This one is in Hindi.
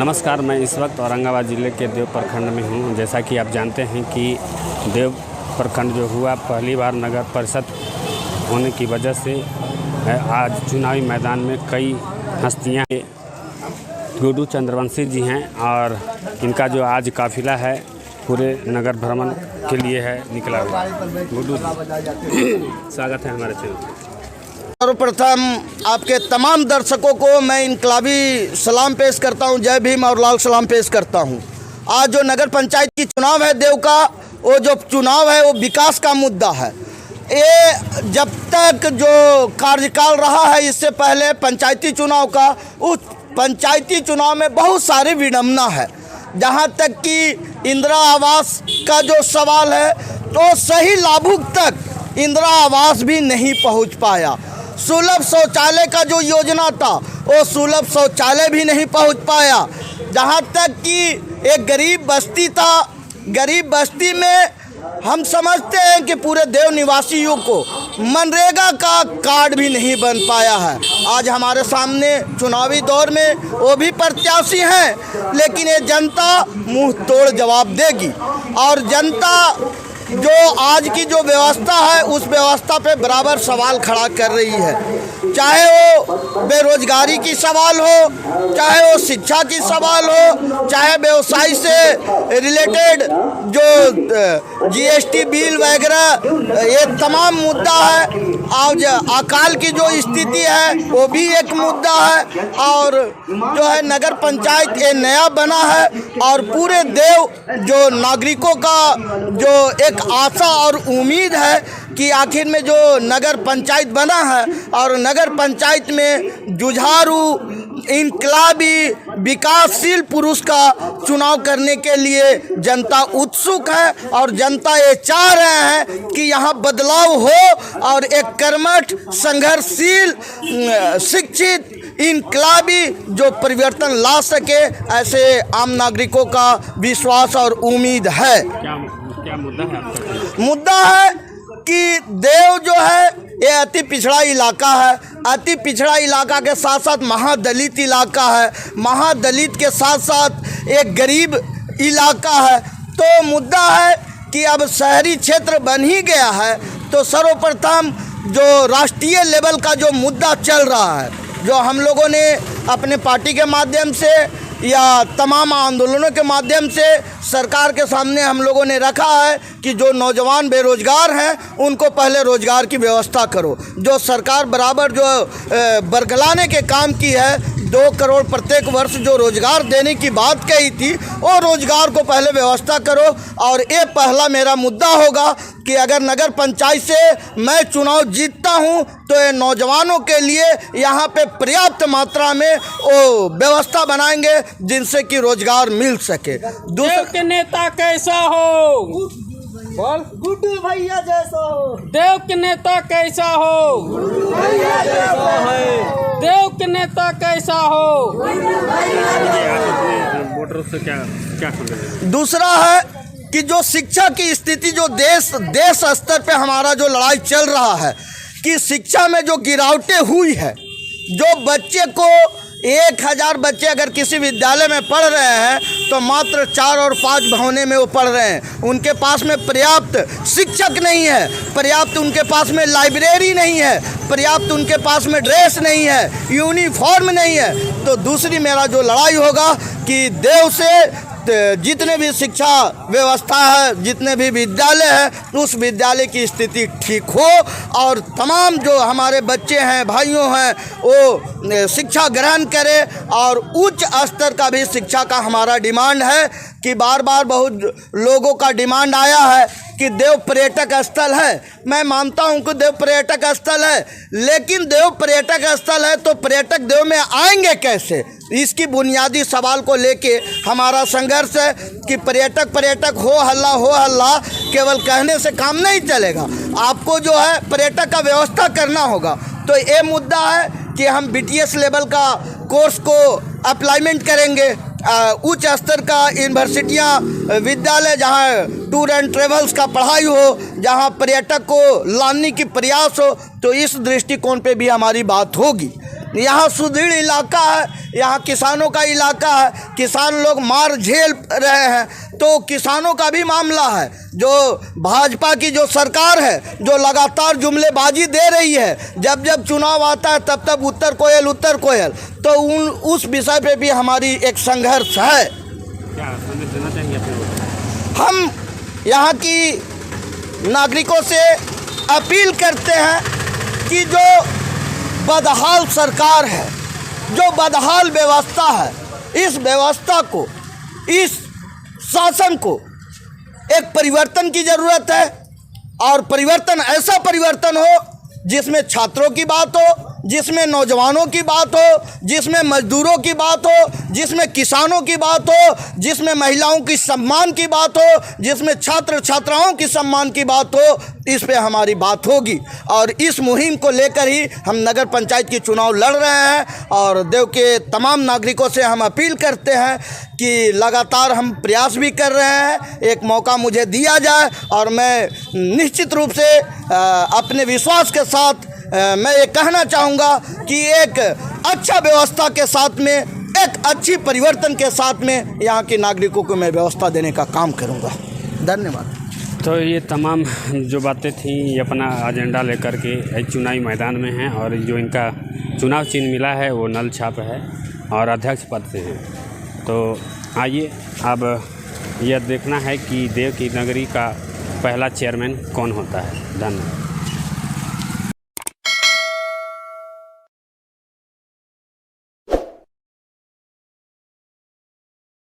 नमस्कार, मैं इस वक्त औरंगाबाद ज़िले के देव प्रखंड में हूँ। जैसा कि आप जानते हैं कि देव प्रखंड जो हुआ पहली बार नगर परिषद होने की वजह से आज चुनावी मैदान में कई हस्तियाँ गुड्डू चंद्रवंशी जी हैं और इनका जो आज काफिला है पूरे नगर भ्रमण के लिए है निकला हुआ। गुड्डू स्वागत है हमारे चैनल। सर्वप्रथम आपके तमाम दर्शकों को मैं इनकलाबी सलाम पेश करता हूं, जय भीम और लाल सलाम पेश करता हूं। आज जो नगर पंचायत की चुनाव है देव का, वो जो चुनाव है वो विकास का मुद्दा है। ये जब तक जो कार्यकाल रहा है इससे पहले पंचायती चुनाव का, उस पंचायती चुनाव में बहुत सारी विडंबना है। जहां तक कि इंदिरा आवास का जो सवाल है तो सही लाभुक तक इंदिरा आवास भी नहीं पहुंच पाया। सुलभ शौचालय का जो योजना था वो सुलभ शौचालय भी नहीं पहुंच पाया। जहां तक कि एक गरीब बस्ती था, गरीब बस्ती में हम समझते हैं कि पूरे देव निवासियों को मनरेगा का कार्ड भी नहीं बन पाया है। आज हमारे सामने चुनावी दौर में वो भी प्रत्याशी हैं, लेकिन ये जनता मुंह तोड़ जवाब देगी और जनता जो आज की जो व्यवस्था है उस व्यवस्था पे बराबर सवाल खड़ा कर रही है। चाहे वो बेरोजगारी की सवाल हो, चाहे वो शिक्षा की सवाल हो, चाहे व्यवसाय से रिलेटेड जो जीएसटी बिल वगैरह, ये तमाम मुद्दा है। आज अकाल की जो स्थिति है वो भी एक मुद्दा है। और जो है नगर पंचायत ये नया बना है और पूरे देव जो नागरिकों का जो एक आशा और उम्मीद है कि आखिर में जो नगर पंचायत बना है और नगर पंचायत में जुझारू इनकलाबी विकासशील पुरुष का चुनाव करने के लिए जनता उत्सुक है और जनता ये चाह रहे हैं कि यहाँ बदलाव हो और एक कर्मठ संघर्षशील शिक्षित इनकलाबी जो परिवर्तन ला सके, ऐसे आम नागरिकों का विश्वास और उम्मीद है। क्या मुद्दा है आपका? मुद्दा है कि देव जो है ये अति पिछड़ा इलाका है। अति पिछड़ा इलाका के साथ साथ महादलित इलाका है, महादलित के साथ साथ एक गरीब इलाका है। तो मुद्दा है कि अब शहरी क्षेत्र बन ही गया है तो सर्वप्रथम जो राष्ट्रीय लेवल का जो मुद्दा चल रहा है, जो हम लोगों ने अपने पार्टी के माध्यम से या तमाम आंदोलनों के माध्यम से सरकार के सामने हम लोगों ने रखा है कि जो नौजवान बेरोजगार हैं उनको पहले रोजगार की व्यवस्था करो। जो सरकार बराबर जो बरगलाने के काम की है, 2 करोड़ प्रत्येक वर्ष जो रोजगार देने की बात कही थी, वो रोजगार को पहले व्यवस्था करो। और ये पहला मेरा मुद्दा होगा कि अगर नगर पंचायत से मैं चुनाव जीतता हूं तो ये नौजवानों के लिए यहाँ पे पर्याप्त मात्रा में वो व्यवस्था बनाएंगे जिनसे कि रोजगार मिल सके। देव के नेता कैसा हो? बोल। गुड्डू भैया जैसा हो। देव के नेता कैसा हो? गुड्डू भैया जैसा है। देव के नेता कैसा हो? वोटरों से क्या दूसरा है कि जो शिक्षा की स्थिति जो देश स्तर पे हमारा जो लड़ाई चल रहा है कि शिक्षा में जो गिरावटें हुई है, जो बच्चे को 1000 बच्चे अगर किसी विद्यालय में पढ़ रहे हैं तो मात्र 4 और 5 भवने में वो पढ़ रहे हैं। उनके पास में पर्याप्त शिक्षक नहीं है, पर्याप्त उनके पास में लाइब्रेरी नहीं है, पर्याप्त उनके पास में ड्रेस नहीं है, यूनिफॉर्म नहीं है। तो दूसरी मेरा जो लड़ाई होगा कि देव से जितने भी शिक्षा व्यवस्था है, जितने भी विद्यालय हैं, उस विद्यालय की स्थिति ठीक हो और तमाम जो हमारे बच्चे हैं, भाइयों हैं, वो शिक्षा ग्रहण करें। और उच्च स्तर का भी शिक्षा का हमारा डिमांड है कि बार बार बहुत लोगों का डिमांड आया है कि देव पर्यटक स्थल है। मैं मानता हूं कि देव पर्यटक स्थल है, लेकिन देव पर्यटक स्थल है तो पर्यटक देव में आएंगे कैसे? इसकी बुनियादी सवाल को लेके हमारा संघर्ष है कि पर्यटक हो हल्ला केवल कहने से काम नहीं चलेगा। आपको जो है पर्यटक का व्यवस्था करना होगा। तो ये मुद्दा है कि हम BTS लेवल का कोर्स को अप्लाइमेंट करेंगे, उच्च स्तर का यूनिवर्सिटियाँ विद्यालय जहाँ टूर एंड ट्रेवल्स का पढ़ाई हो, जहाँ पर्यटक को लाने की प्रयास हो, तो इस दृष्टिकोण पे भी हमारी बात होगी। यहाँ सुदृढ़ इलाका है, यहाँ किसानों का इलाका है, किसान लोग मार झेल रहे हैं, तो किसानों का भी मामला है। जो भाजपा की जो सरकार है, जो लगातार जुमलेबाजी दे रही है, जब जब चुनाव आता है तब तब उत्तर कोयल, तो उस विषय पे भी हमारी एक संघर्ष है। क्या संदेश देना चाहेंगे अपने लोग? हम यहाँ की नागरिकों से अपील करते हैं कि जो बदहाल सरकार है, जो बदहाल व्यवस्था है, इस व्यवस्था को, इस शासन को एक परिवर्तन की ज़रूरत है। और परिवर्तन, ऐसा परिवर्तन हो जिसमें छात्रों की बात हो, जिसमें नौजवानों की बात हो, जिसमें मजदूरों की बात हो, जिसमें किसानों की बात हो, जिसमें महिलाओं की सम्मान की बात हो, जिसमें छात्र छात्राओं की सम्मान की बात हो। इस पे हमारी बात होगी और इस मुहिम को लेकर ही हम नगर पंचायत की चुनाव लड़ रहे हैं। और देव के तमाम नागरिकों से हम अपील करते हैं कि लगातार हम प्रयास भी कर रहे हैं, एक मौका मुझे दिया जाए और मैं निश्चित रूप से अपने विश्वास के साथ मैं ये कहना चाहूँगा कि एक अच्छा व्यवस्था के साथ में, एक अच्छी परिवर्तन के साथ में यहाँ के नागरिकों को मैं व्यवस्था देने का काम करूँगा। धन्यवाद। तो ये तमाम जो बातें थी, ये अपना एजेंडा लेकर के चुनावी मैदान में हैं और जो इनका चुनाव चिन्ह मिला है वो नल छाप है और अध्यक्ष पद से हैं। तो आइए अब यह देखना है कि देव की नगरी का पहला चेयरमैन कौन होता है। धन्यवाद।